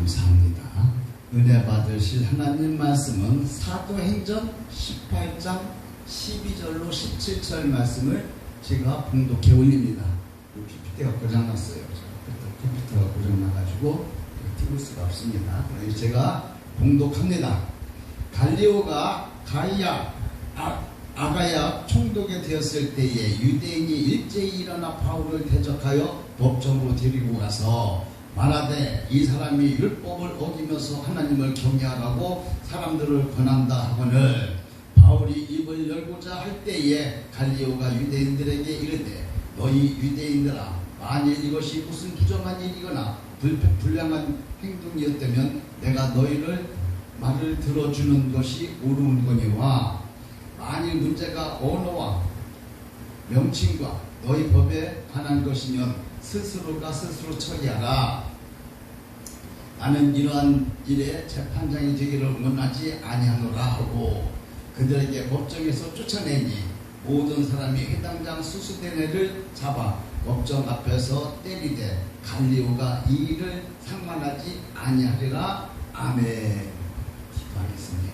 감사합니다. 은혜 받으실 하나님 말씀은 사도행전 18장 12절로 17절 말씀을 제가 봉독해 올립니다. PPT가 고장났어요. 컴퓨터가 고장나가지고 띄울 수가 없습니다. 그래서 제가 봉독합니다. 갈리오가 아가야 총독이 되었을 때에 유대인이 일제히 일어나 바울을 대적하여 법정으로 데리고 가서 말하되 이 사람이 율법을 어기면서 하나님을 경외하라고 사람들을 권한다 하거늘 바울이 입을 열고자 할 때에 갈리오가 유대인들에게 이르되 너희 유대인들아 만일 이것이 무슨 부정한 일이거나 불량한 행동이었다면 내가 너희를 말을 들어주는 것이 옳은 거니와 만일 문제가 언어와 명칭과 너희 법에 관한 것이면 스스로가 스스로 처리하라. 나는 이러한 일에 재판장이 되기를 원하지 아니하노라 하고 그들에게 법정에서 쫓아내니 모든 사람이 해당장 수수된 애를 잡아 법정 앞에서 때리되 갈리오가 이 일을 상관하지 아니하리라. 아멘. 기도하겠습니다.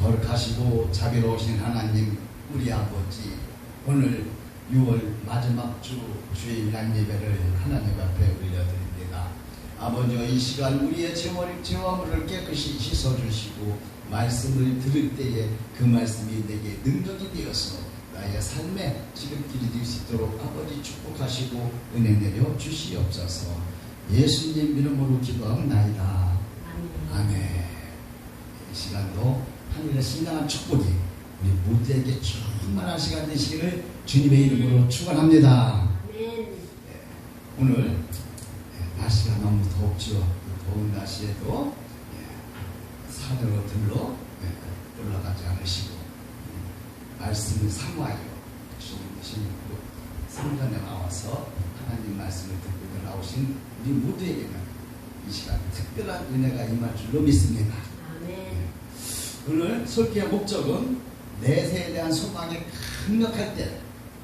거룩하시고 자비로우신 하나님 우리 아버지, 오늘 6월 마지막 주 주일 양예배를 하나님 앞에 올려드립니다. 아버지와 이 시간 우리의 죄화물을 깨끗이 씻어주시고 말씀을 들을 때에 그 말씀이 내게 능력이 되어서 나의 삶에 지름길이 될 수 있도록 아버지 축복하시고 은혜 내려 주시옵소서. 예수님 이름으로 기도합나이다. 아멘. 이 시간도 하늘의 신령한 축복이 우리 모두에게 충만한 시간 되시기를 주님의 이름으로 축원합니다. 오늘 날씨가 너무 덥죠. 더운 날씨에도 산으로 들러 올라가지 않으시고 말씀을 사모하여 주신 성전에 나와서 하나님 말씀을 듣고 나오신 우리 모두에게는 이 시간 특별한 은혜가 임할 줄로 믿습니다. 오늘 설교의 목적은 내세에 대한 소망이 강력할 때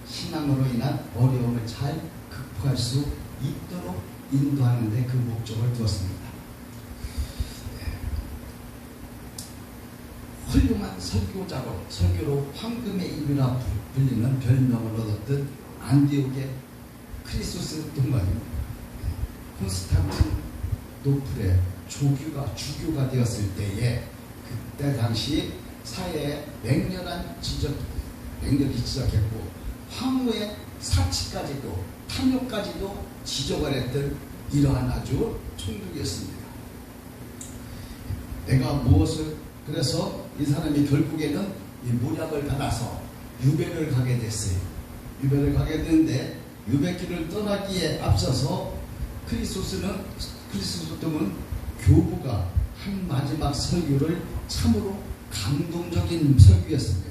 신앙으로 인한 어려움을 잘 극복할 수 있도록 인도하는 데 그 목적을 두었습니다. 훌륭한 설교로 황금의 입이라 불리는 별명을 얻었던 안디옥의 크리소스 동반인 콘스탄티노플의 주교가 되었을 때에 그때 당시 사회에 맹렬히 지적했고 황후의 사치까지도 탐욕까지도 지적을 했던 이러한 아주 총독이었습니다. 내가 무엇을 그래서 이 사람이 결국에는 이 모략을 받아서 유배를 가게 됐어요. 유배를 가게 됐는데 유배길을 떠나기에 앞서서 크리소스tom은 교부가 한 마지막 설교를 참으로 감동적인 설교였습니다.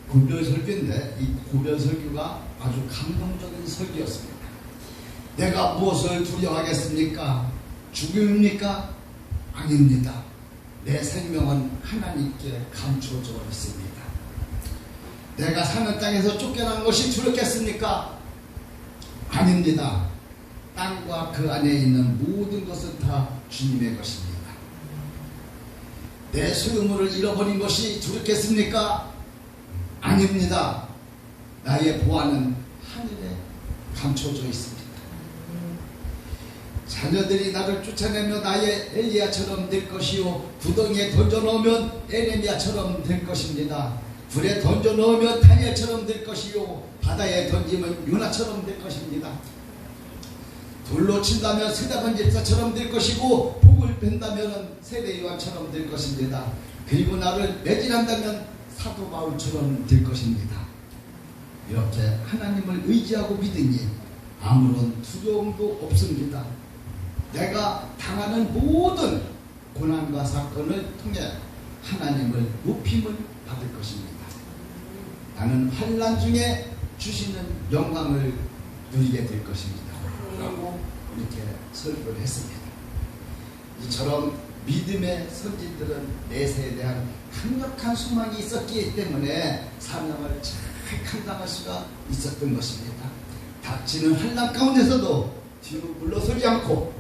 고별 설교인데 이 고별 설교가 아주 감동적인 설교였습니다. 내가 무엇을 두려워하겠습니까? 죽음입니까? 아닙니다. 내 생명은 하나님께 감추어져 있습니다. 내가 사는 땅에서 쫓겨난 것이 두렵겠습니까? 아닙니다. 땅과 그 안에 있는 모든 것은 다 주님의 것입니다. 내 소유물을 잃어버린 것이 두렵겠습니까? 아닙니다. 나의 보안은 하늘에 감춰져 있습니다. 자녀들이 나를 쫓아내며 나의 엘리야처럼 될 것이요 구덩이에 던져넣으면 에레미야처럼 될 것입니다. 불에 던져넣으면 다니엘처럼 될 것이요 바다에 던지면 요나처럼 될 것입니다. 돌로 친다면 스데반 집사처럼 될 것이고 복을 뺀다면 세례 요한처럼 될 것입니다. 그리고 나를 매질한다면 사도 바울처럼 될 것입니다. 이렇게 하나님을 의지하고 믿으니 아무런 두려움도 없습니다. 내가 당하는 모든 고난과 사건을 통해 하나님을 높임을 받을 것입니다. 나는 환난 중에 주시는 영광을 누리게 될 것입니다. 라고 이렇게 설교를 했습니다. 이처럼 믿음의 선진들은 내세에 대한 강력한 소망이 있었기 때문에 사명을 잘 감당할 수가 있었던 것입니다. 닥치는 환난 가운데서도 뒤로 물러서지 않고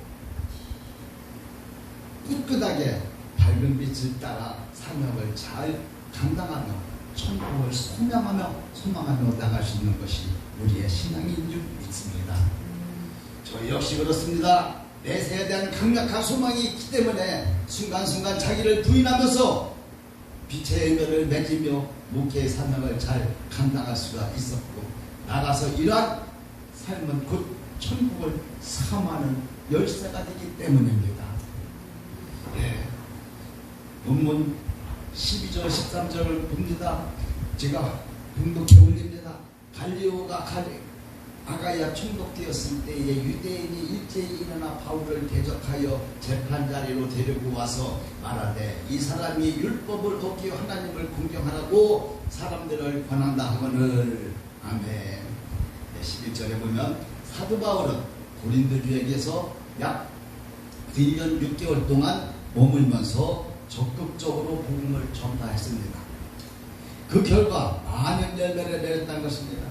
꿋꿋하게 밝은 빛을 따라 사명을 잘 감당하며 천국을 소망하며 나갈 수 있는 것이 우리의 신앙인 줄 믿습니다. 저 역시 그렇습니다. 내세에 대한 강력한 소망이 있기 때문에 순간순간 자기를 부인하면서 빛의 열매를 맺으며 목회의 사명을 잘 감당할 수가 있었고, 나가서 이러한 삶은 곧 천국을 사모하는 열쇠가 되기 때문입니다. 네. 본문 12절 13절을 봅니다. 제가 봉독해 올립니다. 갈리오가 아가야 총독되었을 때에 유대인이 일제히 일어나 바울을 대적하여 재판자리로 데리고 와서 말하되 이 사람이 율법을 어기어 하나님을 공경하라고 사람들을 권한다 하거늘. 아멘. 11절에 보면 사도 바울은 고린도 교회에서 약 1년 6개월 동안 머물면서 적극적으로 복음을 전파했습니다. 그 결과 많은 열매를 맺었다는 것입니다.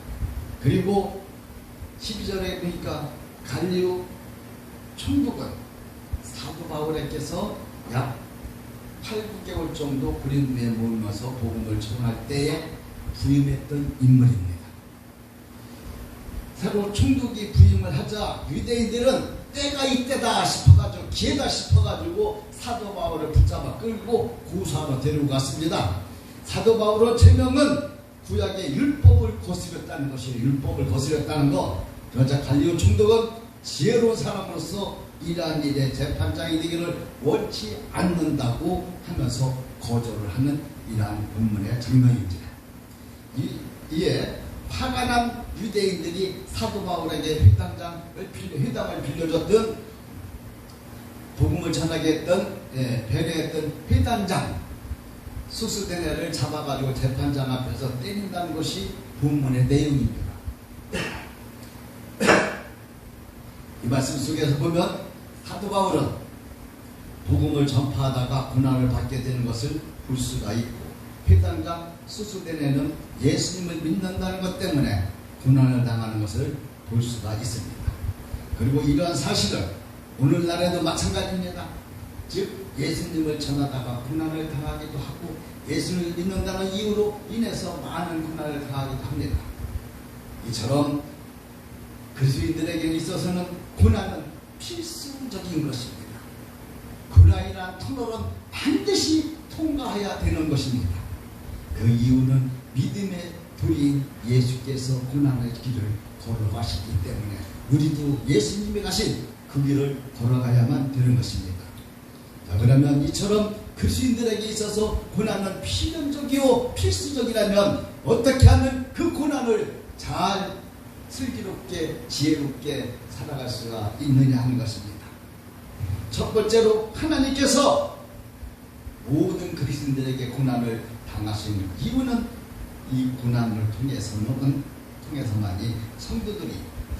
그리고 12절에 보니까 갈리오 총독은 사도 바울에게서 약 8, 9개월 정도 고린도에 머물면서 복음을 전할 때에 부임했던 인물입니다. 새로 총독이 부임을 하자 유대인들은 때가 이때다 싶어가지고, 기회다 싶어가지고 사도 바울을 붙잡아 끌고 고소하러 데리고 갔습니다. 사도 바울의 제명은 구약의 율법을 거스렸다는 것이에요. 율법을 거스렸다는 것. 그러자 갈리오 총독은 지혜로운 사람으로서 이러한 일의 재판장이 되기를 원치 않는다고 하면서 거절을 하는 이러한 본문의 장면입니다. 이에 화가 난 유대인들이 사도 바울에게 회당을 빌려줬던, 복음을 전하게 했던, 배려했던 회당장 수스데네를 잡아가지고 재판장 앞에서 때린다는 것이 본문의 내용입니다. 이 말씀 속에서 보면 사도 바울은 복음을 전파하다가 고난을 받게 되는 것을 볼 수가 있고, 회당장 수스데네는 예수님을 믿는다는 것 때문에 고난을 당하는 것을 볼 수가 있습니다. 그리고 이러한 사실은 오늘날에도 마찬가지입니다. 즉 예수님을 전하다가 고난을 당하기도 하고, 예수를 믿는다는 이유로 인해서 많은 고난을 당하기도 합니다. 이처럼 그리스도인들에게 있어서는 고난은 필수적인 것입니다. 고난이란 터널은 반드시 통과해야 되는 것입니다. 그 이유는 믿음의 도리인 예수께서 고난의 길을 걸어가시기 때문에 우리도 예수님이 가신 그 길을 걸어가야만 되는 것입니다. 자, 그러면 이처럼 그리스도인들에게 있어서 고난은 필연적이요 필수적이라면 어떻게 하면 그 고난을 잘 슬기롭게 지혜롭게 살아갈 수가 있느냐 하는 것입니다. 첫 번째로 하나님께서 모든 그리스도인들에게 고난을 당하시는 이유는 이 고난을 통해서만이 성도들이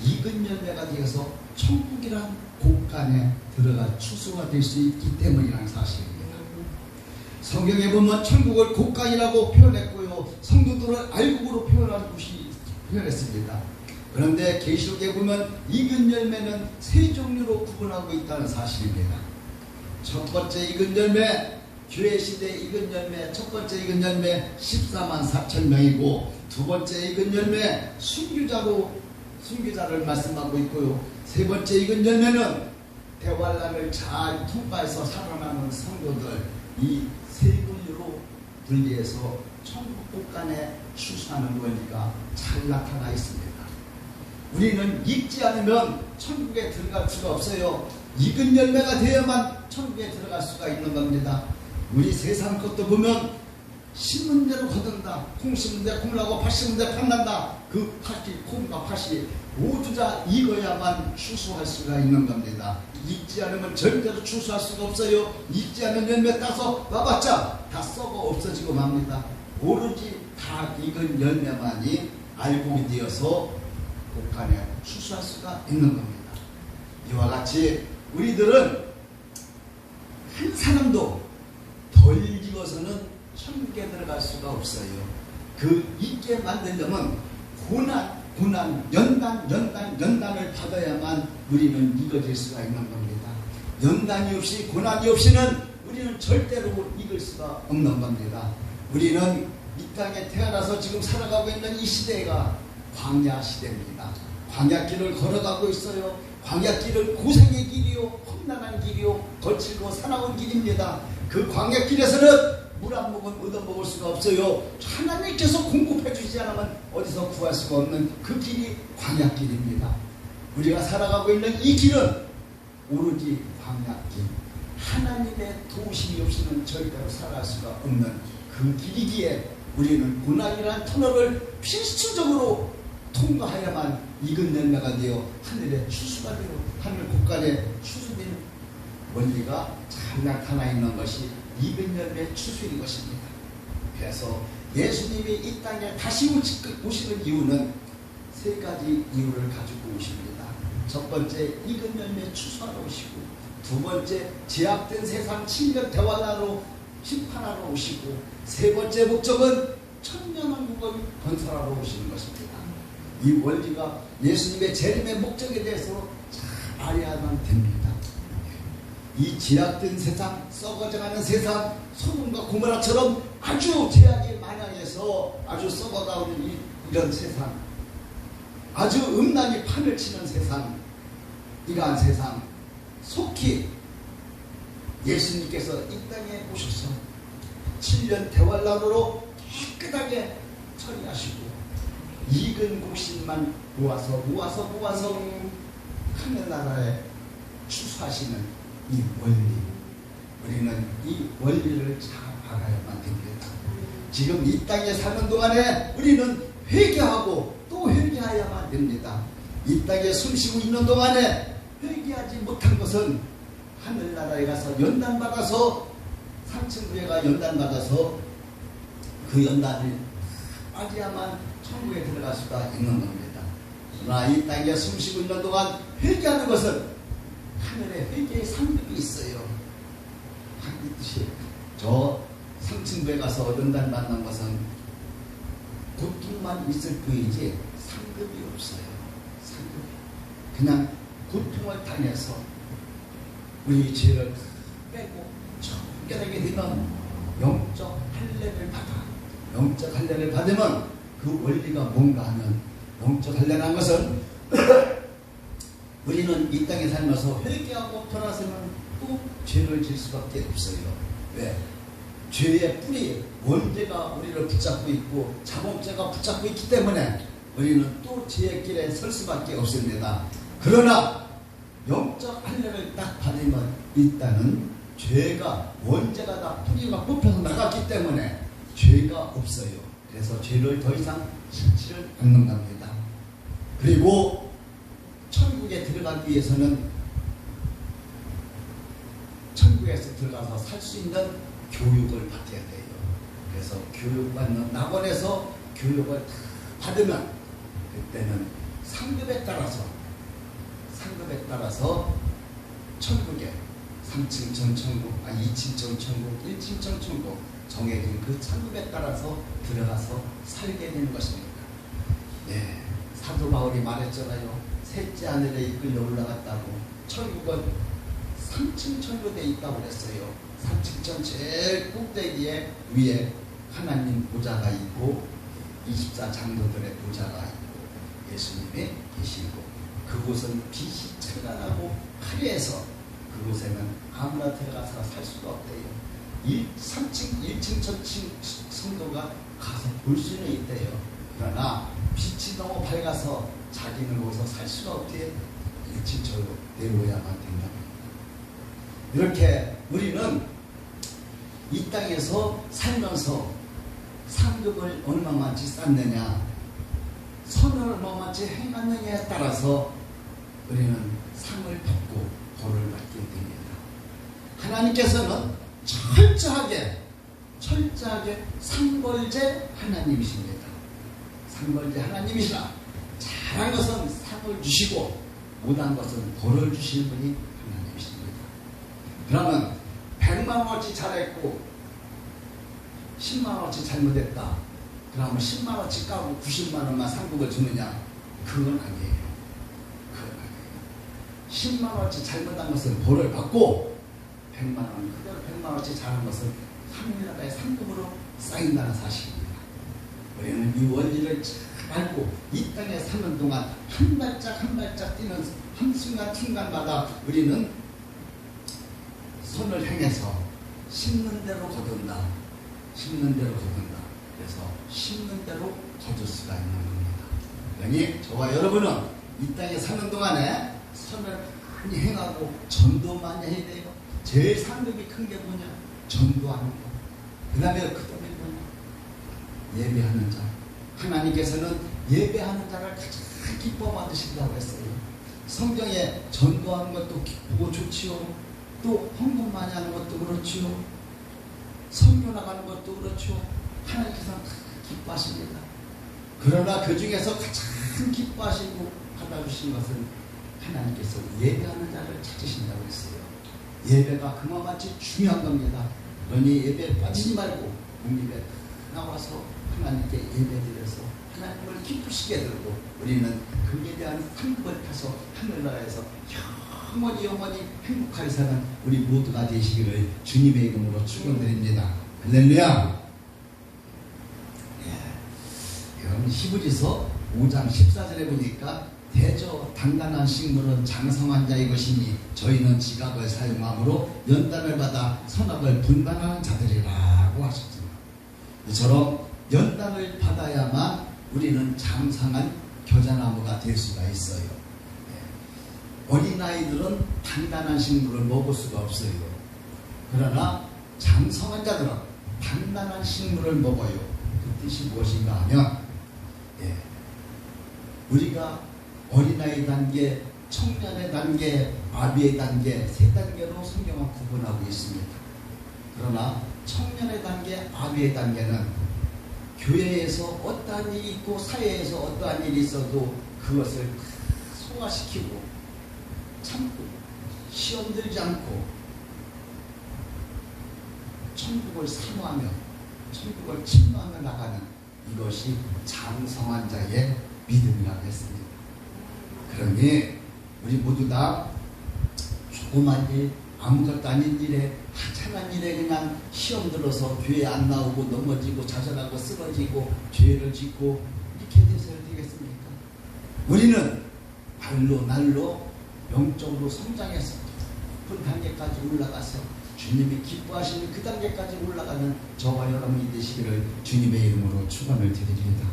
익은 열매가 되어서 천국이란 곳간에 들어갈 추수가 될 수 있기 때문이라는 사실입니다. 성경에 보면 천국을 곳간이라고 표현했고요, 성도들을 알곡으로 표현했습니다. 그런데 계시록에 보면 익은 열매는 세 종류로 구분하고 있다는 사실입니다. 첫 번째 익은 열매, 교회 시대 익은 열매, 첫 번째 익은 열매 14만 4천 명이고, 두 번째 익은 열매 순교자를 말씀하고 있고요, 세 번째 익은 열매는 대환란을 잘 통과해서 살아남은 성도들, 이 세 분류로 분리해서 천국 곳간에 추수하는 권리가 잘 나타나 있습니다. 우리는 익지 않으면 천국에 들어갈 수가 없어요. 익은 열매가 되어야만 천국에 들어갈 수가 있는 겁니다. 우리 세상 것도 보면 심은 대로 거둔다. 콩 심은 데 콩나고 팥 심은 데 팥난다. 그 팥이, 콩과 팥이 모두 다 익어야만 추수할 수가 있는 겁니다. 익지 않으면 절대로 추수할 수가 없어요. 익지 않은 열매 따서 놔봤자 다 썩어 없어지고 맙니다. 오로지 다 익은 열매만이 알곡이 되어서 곳간에 추수할 수가 있는 겁니다. 이와 같이 우리들은 한 사람도 덜 익어서는 천국에 들어갈 수가 없어요. 그 있게 만들려면 고난, 연단을 받아야만 우리는 익어질 수가 있는 겁니다. 연단이 없이 고난이 없이는 우리는 절대로 이길 수가 없는 겁니다. 우리는 이 땅에 태어나서 지금 살아가고 있는 이 시대가 광야 시대입니다. 광야길을 걸어가고 있어요. 광야길은 고생의 길이요, 험난한 길이요, 거칠고 사나운 길입니다. 그 광야길에서는 물 한 모금 얻어먹을 수가 없어요. 하나님께서 공급해 주지 않으면 어디서 구할 수가 없는 그 길이 광야길입니다. 우리가 살아가고 있는 이 길은 오로지 광야길, 하나님의 도우심이 없이는 절대로 살아갈 수가 없는 그 길이기에 우리는 고난이라는 터널을 필수적으로 통과해야만 익은 열매가 되어 하늘의 추수가 되어 하늘 곳간에 추수된 원리가 잘 나타나 있는 것이 익은 열매 추수인 것입니다. 그래서 예수님이 이 땅에 다시 오시는 이유는 세 가지 이유를 가지고 오십니다. 첫 번째, 익은 열매 추수하러 오시고, 두 번째, 제약된 세상 7년 대환하러 심판하러 오시고, 세 번째 목적은 천년왕국을 건설하러 오시는 것입니다. 이 원리가 예수님의 재림의 목적에 대해서 잘 알아야만 됩니다. 이 제약된 세상, 썩어져가는 세상, 소돔과 고모라처럼 아주 제약이 만약해서 아주 썩어가는 이런 세상, 아주 음란이 판을 치는 세상, 이러한 세상 속히 예수님께서 이 땅에 오셔서 7년 대환란으로 깨끗하게 처리하시고 익은 곡식만 모아서 하늘나라에 추수하시는 이 원리, 우리는 이 원리를 잘 알아야만 됩니다. 지금 이 땅에 사는 동안에 우리는 회개하고 또 회개해야만 됩니다. 이 땅에 숨쉬고 있는 동안에 회개하지 못한 것은 하늘나라에 가서 연단받아서 상층부회가 연단받아서 그 연단을 빠져야만 천국에 들어갈 수가 있는 겁니다. 그러나 이 땅에 숨쉬고 있는 동안 회개하는 것은 하늘에 회개의 상급이 있어요. 이 뜻이 저 상층부에 가서 연단받는 것은 고통만 있을 뿐이지 상급이 없어요. 상급이 그냥 고통을 당해서 우리 죄를 빼고 청결하게 되면 영적 할례를 받아. 영적 할례를 받으면 그 원리가 뭔가 하면, 영적 할례라는 것은 우리는 이 땅에 살면서 회개하고 돌아서면 또 죄를 질 수밖에 없어요. 왜? 죄의 뿌리, 원죄가 우리를 붙잡고 있고 자범죄가 붙잡고 있기 때문에 우리는 또 죄의 길에 설 수밖에 없습니다. 그러나 영적 할례를 딱 받으면 일단은 죄가, 원죄가 다 뿌리가 뽑혀서 나갔기 때문에 죄가 없어요. 그래서 죄를 더 이상 짓지를 않는 겁니다. 그리고 천국에 들어가기 위해서는 천국에서 들어가서 살 수 있는 교육을 받아야 돼요. 그래서 교육받는 낙원에서 교육을 받으면 그때는 상급에 따라서 천국에 3층 전천국, 2층 전천국, 1층 전천국 정해진 그 천국에 따라서 들어가서 살게 되는 것입니다. 예, 사도 바울이 말했잖아요. 셋째 하늘에 이끌려 올라갔다고. 천국은 3층 천국에 있다고 그랬어요. 3층 천 제일 꼭대기에 위에 하나님 보좌가 있고 24장로들의 보좌가 있고 예수님이 계시고, 그곳은 빛이 찬란하고 화려해서 그곳에는 아무나 들어가서 살 수가 없대요. 3층, 1층, 전층 성도가 가서 볼 수는 있대요. 그러나 빛이 너무 밝아서 자기는 거기서 살 수가 없대요. 1층 절로 내려오야만 된다. 이렇게 우리는 이 땅에서 살면서 상급을 얼마만치 쌓느냐, 선을 얼마만치 행하느냐에 따라서 우리는 상을 받고 벌을 받게 됩니다. 하나님께서는 철저하게 상벌제 하나님이십니다. 상벌제 하나님이시라 잘한 것은 상을 주시고 못한 것은 벌을 주시는 분이 하나님이십니다. 그러면 100만원어치 잘했고 10만원어치 잘못했다. 그러면 10만원어치 까고 90만원만 상급을 주느냐? 그건 아니에요. 10만원어치 잘못한 것은 벌을 받고 100만원, 그대로 100만원어치 잘한 것은 하늘나라의 상급으로 쌓인다는 사실입니다. 우리는 이 원리를 잘 알고 이 땅에 사는 동안 한 발짝 한 발짝 뛰는 한순간순간마다 우리는 선을 행해서 심는 대로 거둔다. 심는 대로 거둔다. 그래서 심는 대로 거둘 수가 있는 겁니다. 그러니 저와 여러분은 이 땅에 사는 동안에 선을 많이 행하고 전도 많이 해야 돼요. 제일 상급이 큰 게 뭐냐? 전도하는 거. 그 다음에 그 다음에 뭐냐? 예배하는 자. 하나님께서는 예배하는 자를 가장 기뻐 받으신다고 했어요. 성경에 전도하는 것도 기쁘고 좋지요. 또 헌금 많이 하는 것도 그렇지요. 선교 나가는 것도 그렇죠. 하나님께서는 기뻐하십니다. 그러나 그 중에서 가장 기뻐하시고 받아주신 것은 하나님께서 예배하는 자를 찾으신다고 했어요. 예배가 그만같이 중요한 겁니다. 그러니 예배에 빠지지 말고 목립에 나와서 하나님께 예배드려서 하나님을 기쁘시게 들고 우리는 그에 대한 상급을 타서 하늘나라에서 영원히 행복하게 사는 우리 모두가 되시기를 주님의 이름으로 축원드립니다. 할렐루야. 여러분 히브리서 5장 14절에 보니까 대저 단단한 식물은 장성한 자의 것이니 저희는 지각을 사용함으로 연단을 받아 선악을 분반하는 자들이라고 하셨습니다. 이처럼 연단을 받아야만 우리는 장성한 겨자나무가 될 수가 있어요. 어린아이들은 단단한 식물을 먹을 수가 없어요. 그러나 장성한 자들은 단단한 식물을 먹어요. 그 뜻이 무엇인가 하면 우리가 어린아이 단계, 청년의 단계, 아비의 단계 세 단계로 성경은 구분하고 있습니다. 그러나 청년의 단계, 아비의 단계는 교회에서 어떠한 일이 있고 사회에서 어떠한 일이 있어도 그것을 소화시키고 참고 시험 들지 않고 천국을 사모하며 천국을 침노하며 나가는 이것이 장성한 자의 믿음이라고 했습니다. 그러니 우리 모두 다 조그만 일, 아무것도 아닌 일에 하찮은 일에 그냥 시험 들어서 교회 안 나오고 넘어지고 자살하고 쓰러지고 죄를 짓고 이렇게 돼서 되겠습니까? 우리는 날로 영적으로 성장해서 높은 단계까지 올라가서 주님이 기뻐하시는 그 단계까지 올라가는 저와 여러분이 되시기를 주님의 이름으로 축원을 드립니다.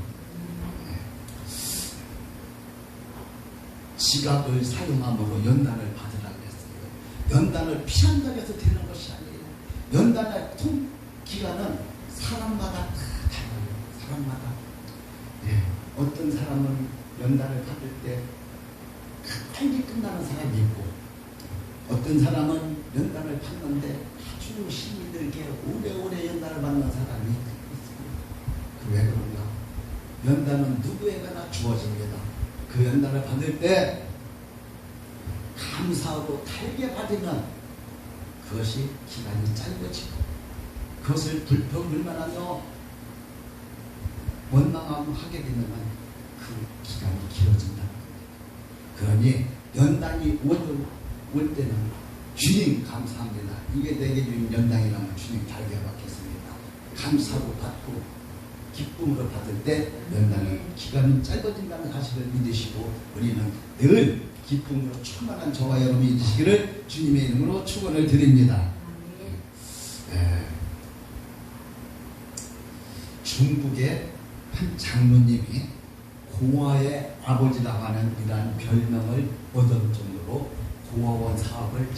지각을 사용함으로 연단을 받으라고 했어요. 연단을 피한다고 해서 되는 것이 아니에요. 연단의 기간은 사람마다 다 달라요. 사람마다. 어떤 사람은 연단을 받을 때 빨리 끝나는 사람이 있고 어떤 사람은 연단을 받는데 아주 힘이 들게 오래오래 연단을 받는 사람이 있습니다. 왜 그런가? 연단은 누구에게나 주어집니다. 그 연단을 받을 때 감사하고 달게 받으면 그것이 기간이 짧아지고 그것을 불평불만하며 원망하게 되면 그 기간이 길어진다는 겁니다. 그러니 연단이 올 때는 주님 감사합니다. 이게 내게 주신 연단이라면 주님 달게 받겠습니다. 감사로 받고 기쁨으로 받을 때 연단은 기간이 짧아진다는 사실을 믿으시고 우리는 늘 기쁨으로 충만한 저와 여러분이 되시기를 주님의 이름으로 축원을 드립니다. 중국의 한 장로님이 고아의 아버지라고 하는 이러한 별명을 얻을 정도로 고아원 사업을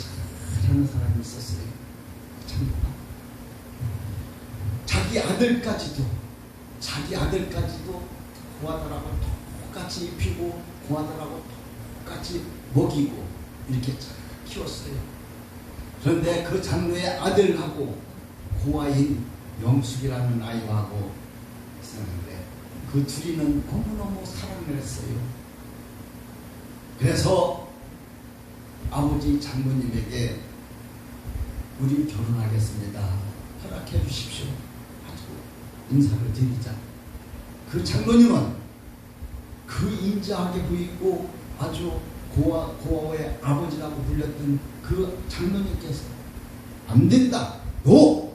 잘하는 사람이 있었어요. 장로가 자기 아들까지도 고아들하고 똑같이 입히고 고아들하고 똑같이 먹이고 이렇게 잘 키웠어요. 그런데 그 장로의 아들하고 고아인 영숙이라는 아이하고 있었는데 그 둘이는 너무너무 사랑을 했어요. 그래서 아버지 장모님에게 우리 결혼하겠습니다. 허락해 주십시오. 인사를 드리자. 그 장로님은 그 인자하게 보이고 아주 고아의 아버지라고 불렸던 그 장로님께서 안 된다. 너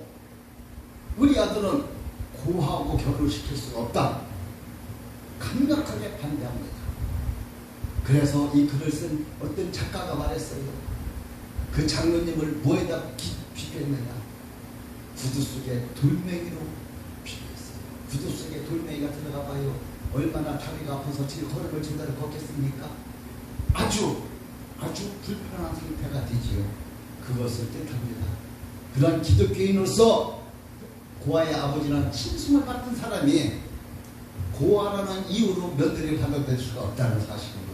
우리 아들은 고아하고 결혼을 시킬 수가 없다. 강력하게 반대합니다. 그래서 이 글을 쓴 어떤 작가가 말했어요. 그 장로님을 뭐에다 비교했느냐. 구두 속에 돌멩이로 비교했어요. 구두 속에 돌멩이가 들어가 봐요. 얼마나 다리가 아파서 걸음을 제대로 걷겠습니까? 아주 불편한 상태가 되지요. 그것을 뜻합니다. 그런 기독교인으로서 고아의 아버지는 친송을 받은 사람이 고아라는 이유로 며느리를 받아들일 수가 없다는 사실입니다.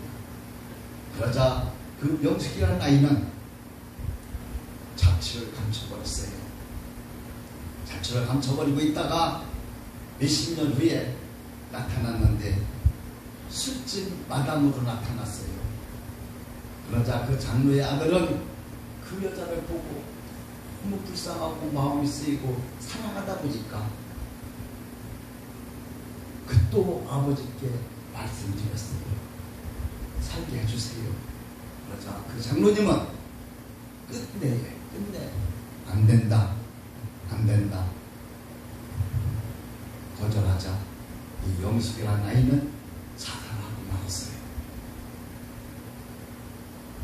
그러자 그 명숙이라는 아이는 자취를 감춰버렸어요. 자취를 감춰버리고 있다가 몇십 년 후에 나타났는데 술집 마담으로 나타났어요. 그러자 그 장로의 아들은 그 여자를 보고 너무 불쌍하고 마음이 쓰이고 사랑하다 보니까 그 또 아버지께 말씀드렸어요. 살게 해주세요. 그러자 그 장로님은 끝내 안 된다. 거절하자 이 영숙이라는 아이는 자살하고 말았어요.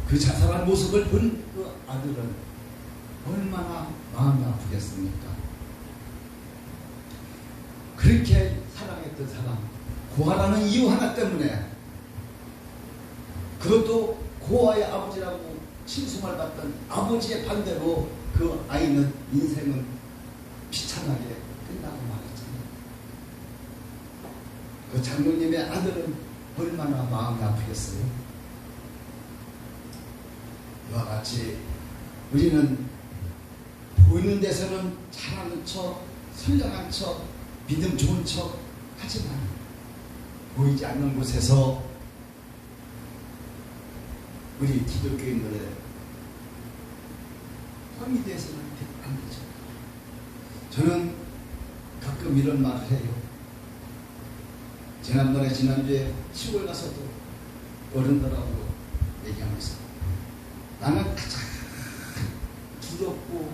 그 자살한 모습을 본 그 아들은 얼마나 마음이 아프겠습니까? 그렇게 사랑했던 사람, 고아라는 이유 하나 때문에, 그것도 고아의 아버지라고 칭송을 받던 아버지의 반대로 그 아이는 인생은 비참하게 끝나고 말았잖아요. 그 장로님의 아들은 얼마나 마음이 아프겠어요. 이와 같이 우리는 보이는 데서는 잘하는 척, 선량한 척, 믿음 좋은 척 하지만 보이지 않는 곳에서 우리 기독교인들의 험이 돼서는 안 되죠. 저는 가끔 이런 말을 해요. 지난주에 시골 가서도 어른들하고 얘기하면서 나는 가장 두렵고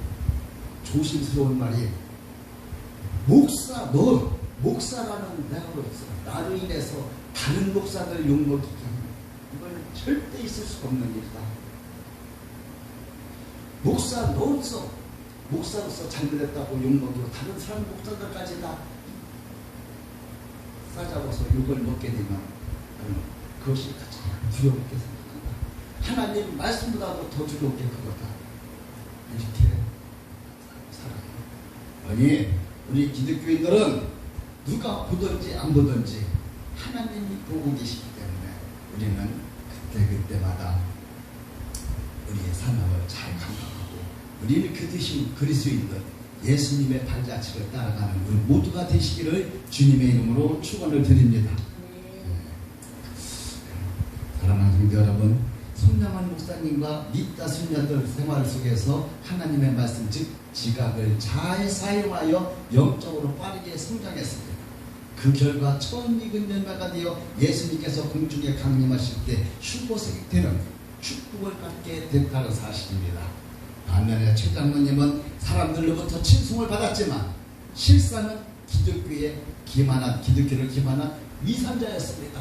조심스러운 말이 목사라는 내가 없어. 나로 인해서 다른 목사들 욕먹이기, 이건 절대 있을 수가 없는 일이다. 목사로서 잘못했다고 욕먹이고 다른 사람 목사들까지 다 싸잡아서 욕을 먹게 되면 그것이 가장 두렵게 생각한다. 하나님 말씀보다도 더 두렵게 그거다. 이렇게 살아요. 아니, 우리 기독교인들은 누가 보든지 안 보든지 하나님이 보고 계시기 때문에 우리는 그때마다 우리의 삶을 잘 감당하고 우리를 교두신 그리스도인들, 예수님의 발자취를 따라가는 우리 모두가 되시기를 주님의 이름으로 축원을 드립니다. 사랑하는 성도 여러분, 손양환 목사님과 밑다 순녀들 생활 속에서 하나님의 말씀, 즉 지각을 잘 사용하여 영적으로 빠르게 성장했습니다. 그 결과 처음 익은 열매가 되어 예수님께서 공중에 강림하실 때 슈퍼색이 되는 축복을 받게 됐다는 사실입니다. 반면에 최 장로님은 사람들로부터 칭송을 받았지만 실상은 기독교를 기만한 위선자였습니다.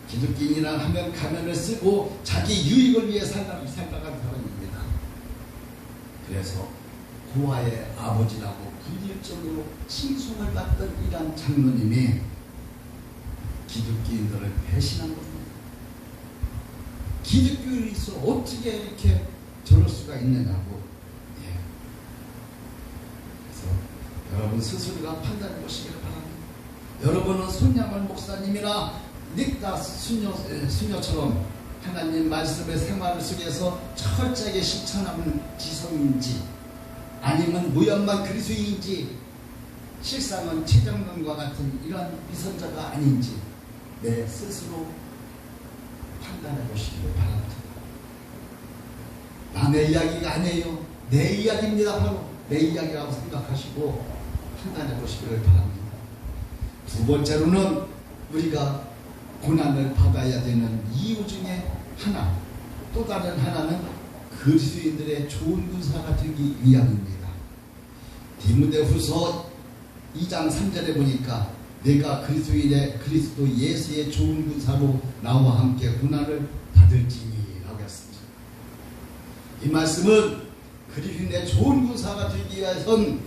기독교인이라 하면 가면을 쓰고 자기 유익을 위해 생각한 사람입니다. 그래서 고아의 아버지라고 불릴 정도로 칭송을 받던 이란 장로님이 기독교인들을 배신한 겁니다. 기독교인으로서 어떻게 이렇게 저럴 수가 있느냐고. 그래서 여러분 스스로가 판단해 보시기를 바랍니다. 여러분은 손양환 목사님이나 닉다 수녀처럼 하나님 말씀의 생활 속에서 철저하게 실천하는 지성인지, 아니면 무연만 그리스도인인지, 실상은 최장로님과 같은 이런 위선자가 아닌지 내 스스로 판단해 보시기를 바랍니다. 남의 이야기가 아니에요. 내 이야기입니다. 바로 내 이야기라고 생각하시고 판단해 보시기를 바랍니다. 두 번째로는 우리가 고난을 받아야 되는 이유 중에 하나, 또 다른 하나는 그리스도인들의 좋은 군사가 되기 위함입니다. 디모데후서 2장 3절에 보니까 내가 그리스도 예수의 좋은 군사로 나와 함께 고난을 받을지니 라고 했습니다. 이 말씀은 그리스도인의 좋은 군사가 되기 위해선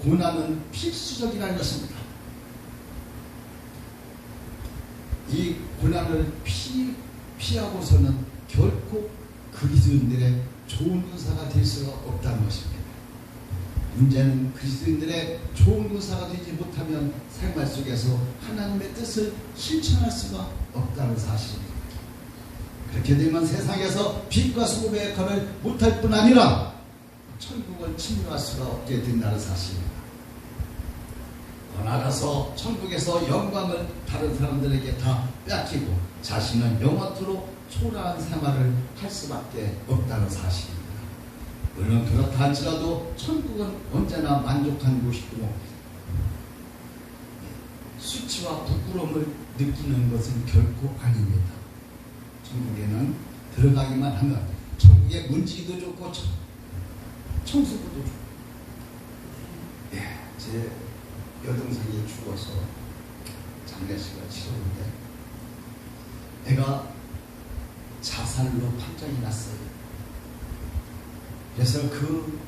고난은 필수적이라는 것입니다. 이 고난을 피하고서는 결코 그리스도인들의 좋은 군사가 될 수가 없다는 것입니다. 문제는 그리스도인들의 좋은 군사가 되지 못하면 생활 속에서 하나님의 뜻을 실천할 수가 없다는 사실입니다. 그렇게 되면 세상에서 빛과 소금의 역할을 못할 뿐 아니라 천국을 침노할 수가 없게 된다는 사실입니다. 더 나아가서 천국에서 영광을 다른 사람들에게 다 뺏기고 자신은 영원토록 초라한 생활을 할 수밖에 없다는 사실입니다. 물론 그렇다 할지라도 천국은 언제나 만족한 곳이고 수치와 부끄러움을 느끼는 것은 결코 아닙니다. 천국에는 들어가기만 하면 천국의 문지기도 좋고 청소부도 좋고, 제 여동생이 죽어서 장례식을 치렀는데 애가 자살로 판정이 났어요. 그래서 그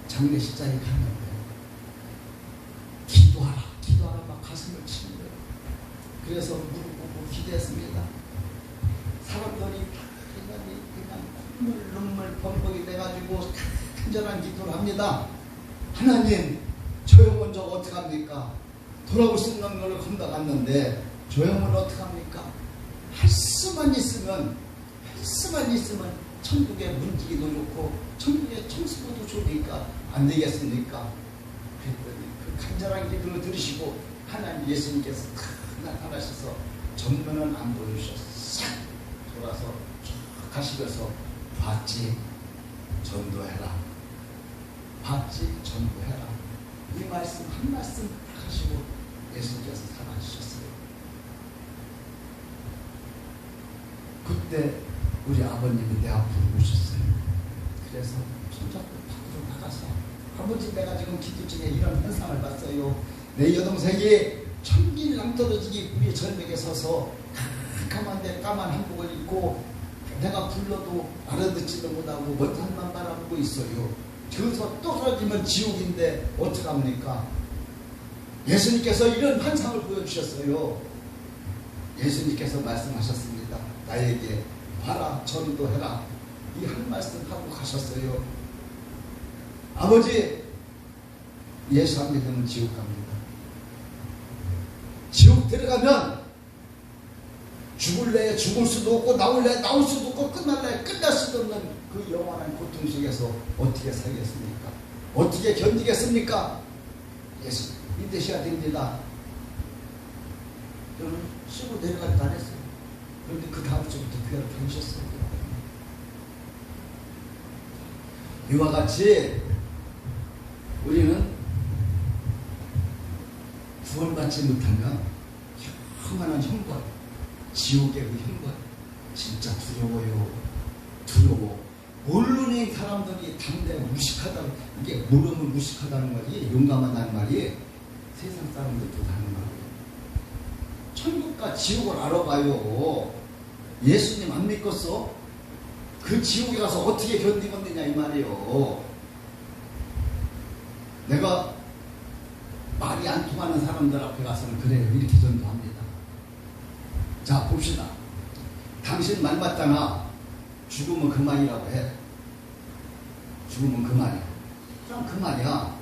장례식장에 갔는데 기도하라 막 가슴을 치는 거예요. 그래서 무릎 꿇고 기도했습니다. 사람들이 그냥 눈물 범벅이 돼가지고 간절한 기도를 합니다. 하나님, 저 영혼 저거 어떡합니까? 돌아올 수 있는 걸 건너갔는데 저 영혼 어떡합니까? 할 수만 있으면 천국의 문지기도 좋고 천국의 청소도 좋으니까 안 되겠습니까? 그랬더니 그 간절한 기도를 들으시고 하나님 예수님께서 나타나셔서 정면은 안 보여주셔서 싹 돌아서 쭉 가시면서 봤지? 전도해라. 봤지? 전도해라. 이 말씀 한 말씀 딱 하시고 예수님께서 사라지셨어요. 그때 우리 아버님이 내 앞으로 오셨어요. 그래서 손잡고 밖으로 나가서 아버지, 내가 지금 기도 중에 이런 현상을 봤어요. 내 여동생이 천길 낭떠러지기 우리 절벽에 서서 캄캄한데 까만 한복을 입고 내가 불러도 알아듣지도 못하고 먼 산만 바라보고 있어요. 저기서 떨어지면 지옥인데 어떡합니까? 예수님께서 이런 환상을 보여주셨어요. 예수님께서 말씀하셨습니다. 나에게 봐라, 전도해라. 이 한 말씀 하고 가셨어요. 아버지, 예수 안 믿으면 지옥 갑니다. 지옥 들어가면 죽을래 죽을 수도 없고 나올래 나올 수도 없고 끝날래 끝날 수도 없는 그 영원한 고통 속에서 어떻게 살겠습니까? 어떻게 견디겠습니까? 예수 믿으셔야 됩니다. 저는 쉬고 내려갔다 안 했어요. 그런데 그 다음 주부터 교회를 다니셨어요. 이와 같이 우리는 구원받지 못하면 영원한 형벌, 지옥의 그 형벌, 진짜 두려워. 모르는 사람들이 당대 무식하다, 이게 모르면 무식하다는 말이, 용감하다는 말이 세상 사람들도 하는 말이에요. 천국과 지옥을 알아봐요. 예수님 안 믿겠어? 그 지옥에 가서 어떻게 견디겠느냐 이 말이에요. 내가 말이 안 통하는 사람들 앞에 가서는 그래요. 이렇게 전도합니다. 자, 봅시다. 당신 말 맞잖아. 죽으면 그만이라고 해. 죽으면 그만이야. 그럼 그만이야.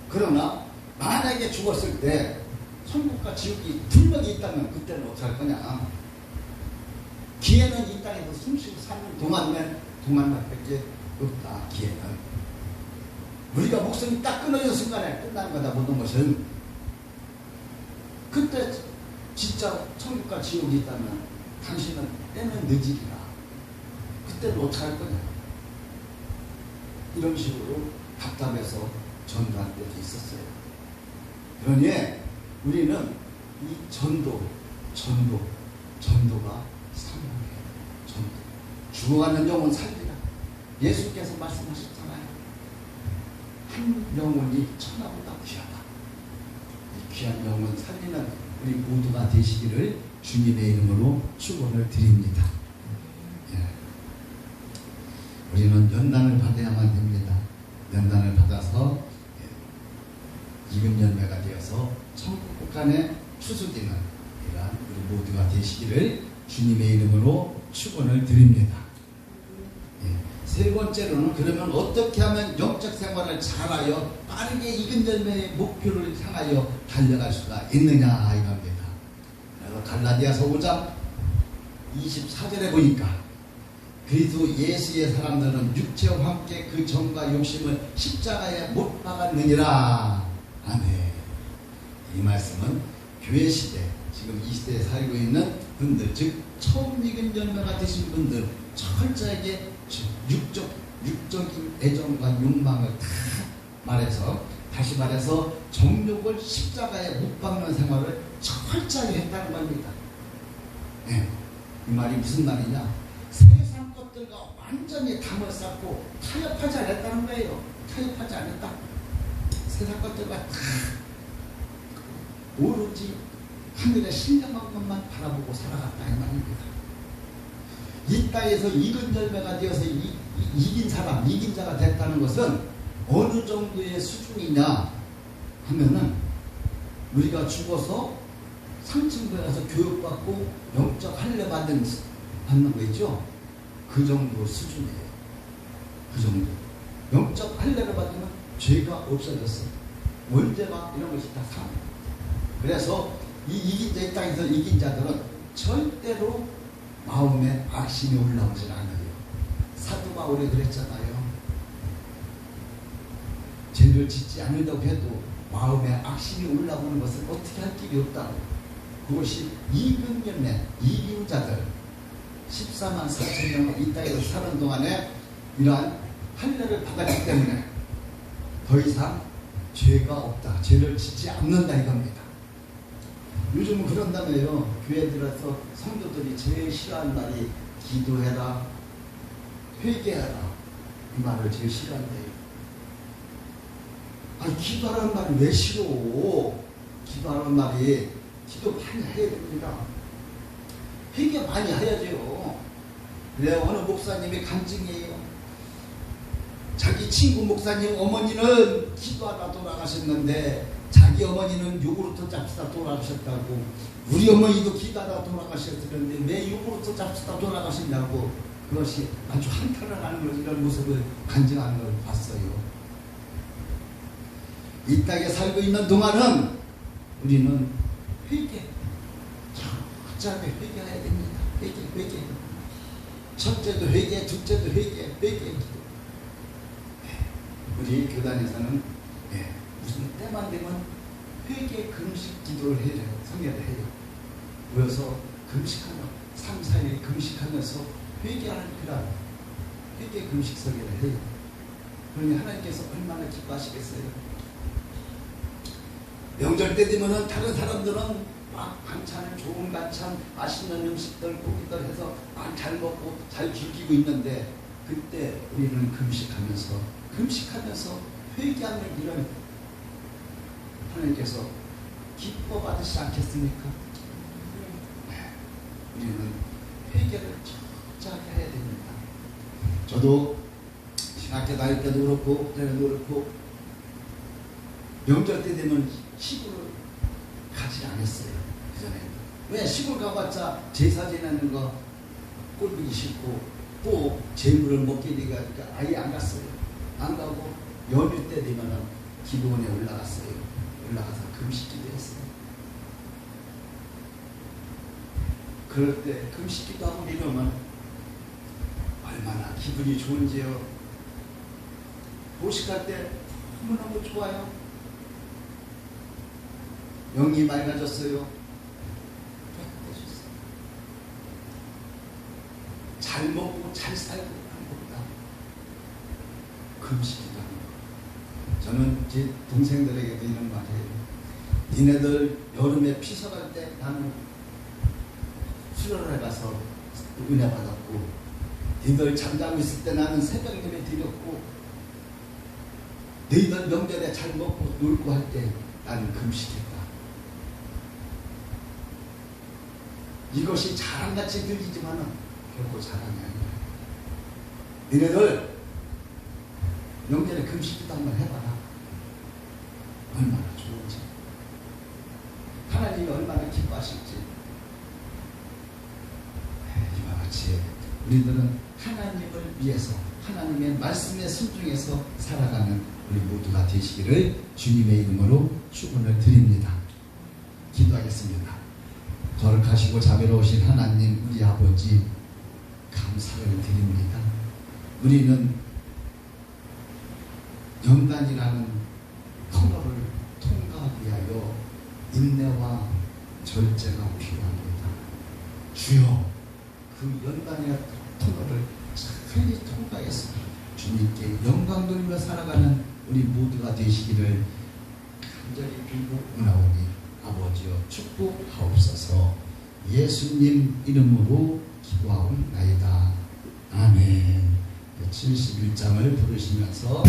그러나 만약에 죽었을 때 천국과 지옥이 분명히 있다면 그때는 어떻게 할 거냐. 기회는 이 땅에서 숨쉬고 사는 동안만 밖에 없다. 기회는. 우리가 목숨이 딱 끊어진 순간에 끝나는 거다. 모든 것은. 그때 진짜 천국과 지옥이 있다면 당신은 때는 늦으리라. 그때는 어떻게 할 거냐. 이런 식으로 답답해서 전도할 때도 있었어요. 그러니 우리는 이 전도, 전도가 사명이에요. 전도. 죽어가는 영혼 살리라. 예수께서 말씀하셨잖아요. 한 영혼이 천하보다 귀하다. 이 귀한 영혼 살리는 우리 모두가 되시기를 주님의 이름으로 축원을 드립니다. 예. 우리는 연단을 받아야만 됩니다. 연단을 받아서 익은 열매가 되어서 천국 국간에 추수되는 이러한 우리 모두가 되시기를 주님의 이름으로 축원을 드립니다. 예. 세 번째로는 그러면 어떻게 하면 영적 생활을 잘하여 빠르게 익은 열매의 목표를 향하여 달려갈 수가 있느냐 이겁니다. 그래서 갈라디아서 5장 24절에 보니까 그리스도 예수의 사람들은 육체와 함께 그 정과 욕심을 십자가에 못 박았느니라. 아멘. 이 말씀은 교회 시대, 지금 이 시대에 살고 있는 분들, 즉 처음 익은 열매가 되신 분들, 철저하게 육적인 애정과 욕망을 다 다시 말해서 정욕을 십자가에 못 박는 생활을 철저하게 했다는 겁니다. 네. 이 말이 무슨 말이냐? 세상 것들과 완전히 담을 쌓고 타협하지 않았다는 거예요. 타협하지 않았다. 세상 것들과 다 오로지 하늘의 신령한 것만 바라보고 살아갔다 이 말입니다. 이 땅에서 익은 열매가 되어서 이긴 사람, 이긴 자가 됐다는 것은 어느 정도의 수준이냐 하면은 우리가 죽어서 상층부에 가서 교육받고 영적 할례 받는 거 있죠? 그 정도 수준이에요. 그 정도. 영적 할례를 받으면 죄가 없어졌어요. 원죄가 이런 것이 다 사. 그래서 이 땅에서 이긴 자들은 절대로 마음에 악심이 올라오질 않아요. 사도 바울이 그랬잖아요. 죄를 짓지 않는다고 해도 마음에 악심이 올라오는 것은 어떻게 할 길이 없다고. 그것이 익은 열매, 이긴 자들 14만 4천 명을 이 땅에서 사는 동안에 이러한 할례를 받았기 때문에 더 이상 죄가 없다. 죄를 짓지 않는다 이겁니다. 요즘은 그런다며요. 교회 들어서 성도들이 제일 싫어하는 말이 기도해라, 회개해라. 이 말을 제일 싫어한대요. 아니 기도하라는 말이 왜 싫어? 기도하라는 말이 기도 많이 해야 됩니다. 회개 많이 해야죠. 그래 어느 목사님이 간증이에요. 자기 친구 목사님 어머니는 기도하다 돌아가셨는데 자기 어머니는 요구르트 잡수다 돌아가셨다고. 우리 어머니도 기도하다 돌아가셨는데 왜 요구르트 잡수다 돌아가셨냐고. 그것이 아주 한탄을 하는 걸 이런 모습을 간증하는 걸 봤어요. 이 땅에 살고 있는 동안은 우리는 회개, 철저하게 회개해야 됩니다. 회개. 첫째도 회개, 둘째도 회개. 우리 교단에서는 무슨 때만 되면 회개 금식 기도를 해요. 성례를 해요. 모여서 금식하며 3, 4일 금식하면서 회개하는 그런 회개 금식 성례를 해요. 그러니 하나님께서 얼마나 기뻐하시겠어요. 명절 때 되면은 다른 사람들은 막 반찬, 좋은 반찬, 맛있는 음식들, 고기들 해서 잘 먹고 잘 즐기고 있는데 그때 우리는 금식하면서 회개하는 이런 하나님께서 기뻐 받으시지 않겠습니까? 우리는 회개를 철저하게 해야 됩니다. 저도 신학교 다닐 때도 그렇고 그때도 그렇고 명절 때 되면 시골을 가지 않았어요. 그전에. 왜 시골 가봤자 제사 지내는 거 꼴보기 싫고 또 재물을 먹기니까 아예 안 갔어요. 안 가고 연휴 때 되면은 기도원에 올라갔어요. 올라가서 금식기도 했어요. 그럴 때 금식기도 하고 이러면 얼마나 기분이 좋은지요. 보식할 때 너무너무 좋아요. 영이 맑아졌어요. 잘 먹고 잘 살고 하는 겁니다. 금식기도 하는 거. 저는 제 동생들에게도 이런 말이에요. 니네들 여름에 피서갈 때 나는 수련회 가서 은혜 받았고, 너희들 잠자고 있을 때 나는 새벽 예배 드렸고, 너희들 명절에 잘 먹고 놀고 할 때 나는 금식했다. 이것이 자랑같이 들리지만은 결코 자랑이 아니야. 너희들 명절에 금식도 한번 해봐라. 얼마나 좋은지, 하나님이 얼마나 기뻐하실지. 이와 같이 우리들은 하나님을 위해서, 하나님의 말씀에 순종해서 살아가는 우리 모두가 되시기를 주님의 이름으로 축원을 드립니다. 기도하겠습니다. 거룩하시고 자비로우신 하나님, 우리 아버지 감사를 드립니다. 우리는 연단이라는 터널을 통과하기 위하여 인내와 절제가 필요합니다. 주여, 그 연단의 터널을 잘 통과해서 주님께 영광 돌리며 살아가는 우리 모두가 되시기를 간절히 빌고 원하오니 아버지여 축복하옵소서. 예수님 이름으로 기도하옵나이다. 아멘. 71장을 부르시면서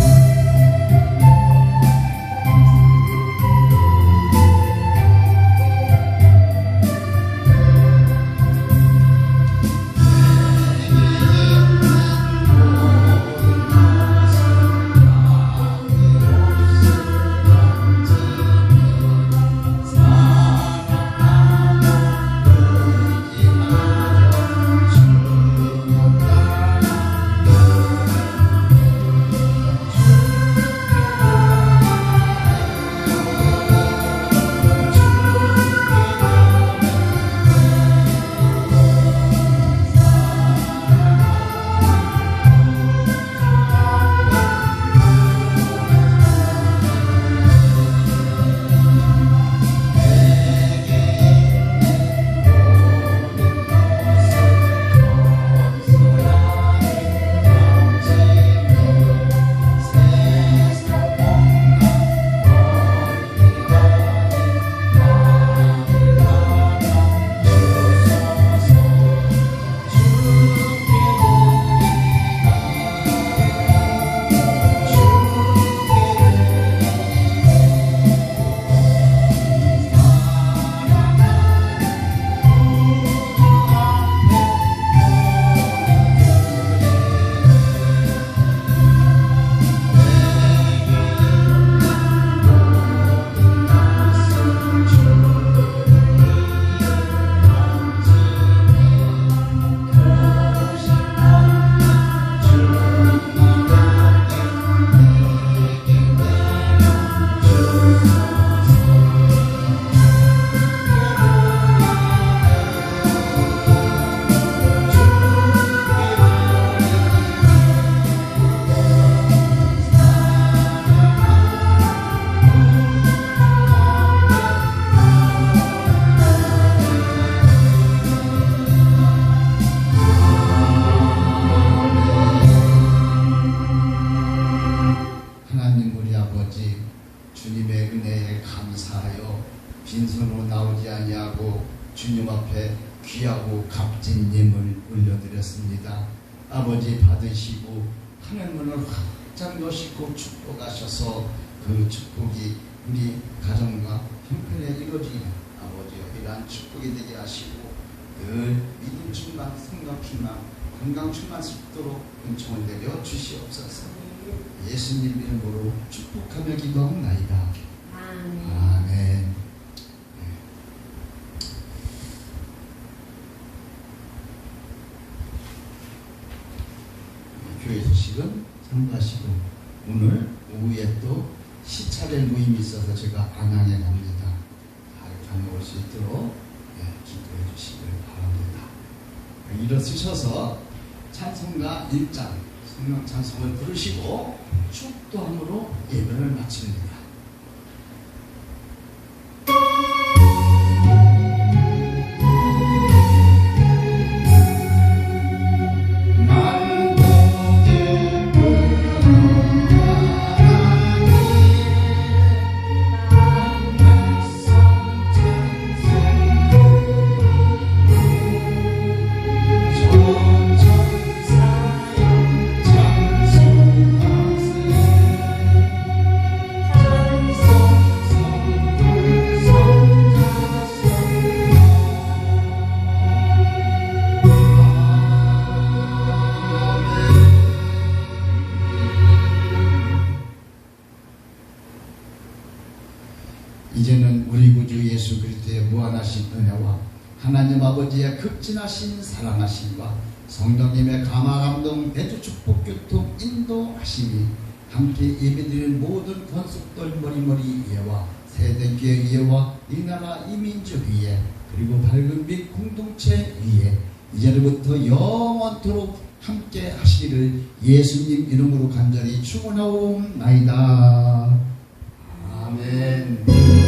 빈손으로 나오지 아니하고 주님 앞에 귀하고 값진 예물 올려드렸습니다. 아버지 받으시고 하늘문을 활짝 여시고 축복하셔서 그 축복이 우리 가정과 형편에 이루어지게 아버지여 이러한 축복이 되게 하시고 늘 믿음 충만, 성령 충만, 건강 충만 수 있도록 은총을 내려 주시옵소서. 예수님 이름으로 축복하며 기도하옵나이다. 아멘. 교회 소식은 참가하시고 오늘 오후에 또 시차별 모임이 있어서 제가 안양에 갑니다. 잘 다녀올 수 있도록 기도해 주시길 바랍니다. 일어서셔서 찬송가 1장 성령 찬송을 부르시고 축도함으로 예배를 마칩니다. 이제는 우리 구주 예수 그리스도의 무한하신 은혜와 하나님 아버지의 극진하신 사랑하심과 성령님의 감화 감동 대주 축복 교통 인도하심이 함께 예배드리는 모든 권속들 머리머리 예와 세대교회 예와 이 나라 이 민족 위에 그리고 밝은 빛 공동체 위에 이제부터 영원토록 함께 하시기를 예수님 이름으로 간절히 축원하옵나이다. 아멘.